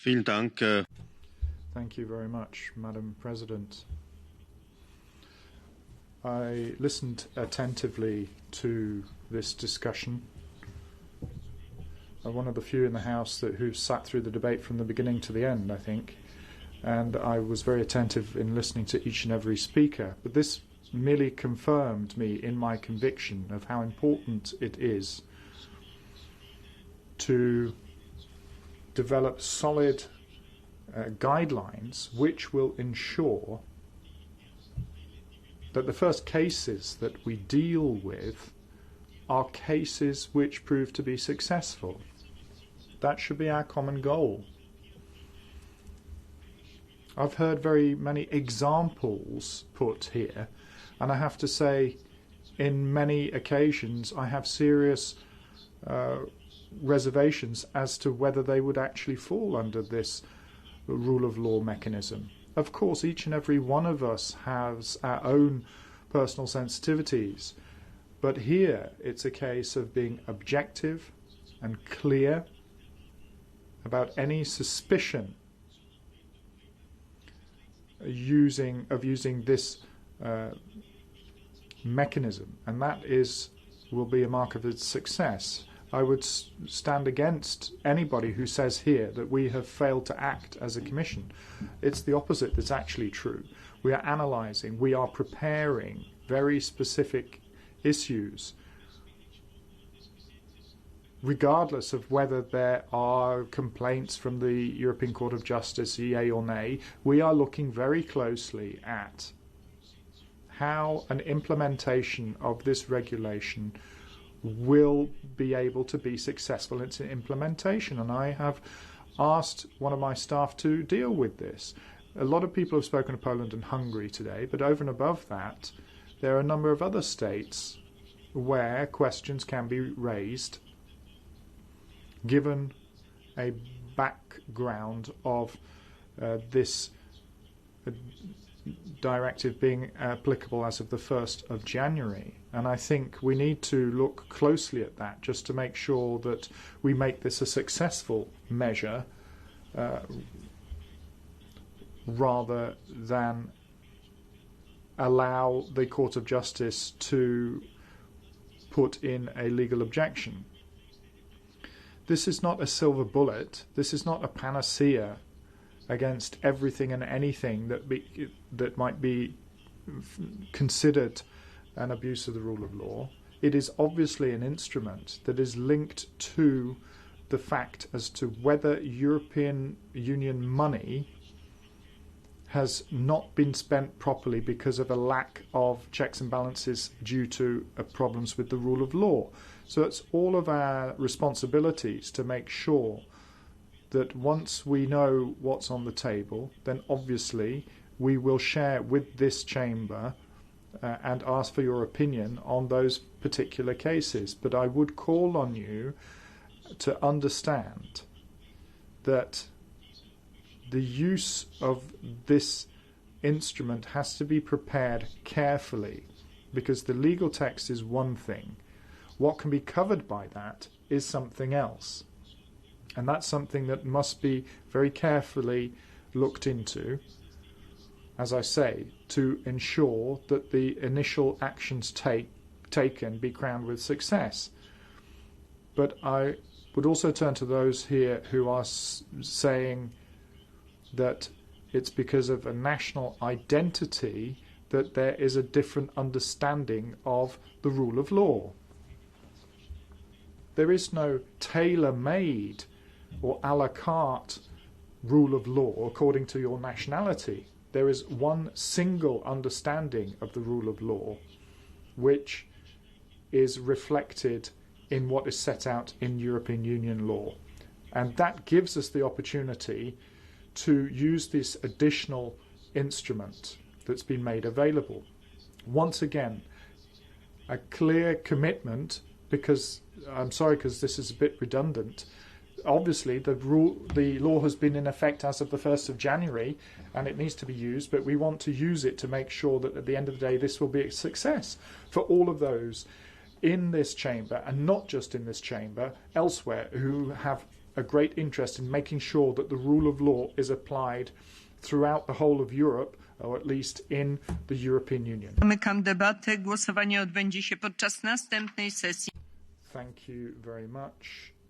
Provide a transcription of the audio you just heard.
Vielen Dank. Thank you very much, Madam President. I listened attentively to this discussion. I'm one of the few in the House who sat through the debate from the beginning to the end, I think, and I was very attentive in listening to each and every speaker. But this merely confirmed me in my conviction of how important it is to develop solid guidelines which will ensure that the first cases that we deal with are cases which prove to be successful. That should be our common goal. I've heard very many examples put here, and I have to say, in many occasions, I have serious reservations as to whether they would actually fall under this rule of law mechanism. Of course, each and every one of us has our own personal sensitivities, but here it's a case of being objective and clear about any suspicion of using this mechanism, and that will be a mark of its success. I would stand against anybody who says here that we have failed to act as a Commission. It's the opposite that's actually true. We are analysing, we are preparing very specific issues, regardless of whether there are complaints from the European Court of Justice, yea or nay. We are looking very closely at how an implementation of this regulation will be able to be successful in its implementation. And I have asked one of my staff to deal with this. A lot of people have spoken of Poland and Hungary today, but over and above that, there are a number of other states where questions can be raised given a background of this directive being applicable as of the 1st of January. And I think we need to look closely at that just to make sure that we make this a successful measure rather than allow the Court of Justice to put in a legal objection. This is not a silver bullet. This is not a panacea against everything and anything that might be considered an abuse of the rule of law. It is obviously an instrument that is linked to the fact as to whether European Union money has not been spent properly because of a lack of checks and balances due to problems with the rule of law. So it's all of our responsibilities to make sure that once we know what's on the table, then obviously we will share with this chamber and ask for your opinion on those particular cases. But I would call on you to understand that the use of this instrument has to be prepared carefully, because the legal text is one thing. What can be covered by that is something else. And that's something that must be very carefully looked into, as I say, to ensure that the initial actions taken be crowned with success. But I would also turn to those here who are saying that it's because of a national identity that there is a different understanding of the rule of law. There is no tailor-made or a la carte rule of law according to your nationality. There is one single understanding of the rule of law, which is reflected in what is set out in European Union law. And that gives us the opportunity to use this additional instrument that's been made available. Once again, a clear commitment, because I'm sorry, because this is a bit redundant. Obviously, the law has been in effect as of the 1st of January, and it needs to be used, but we want to use it to make sure that at the end of the day this will be a success for all of those in this chamber, and not just in this chamber, elsewhere, who have a great interest in making sure that the rule of law is applied throughout the whole of Europe, or at least in the European Union. Zamykam debatę. Głosowanie odbędzie się podczas następnej sesji. Thank you very much.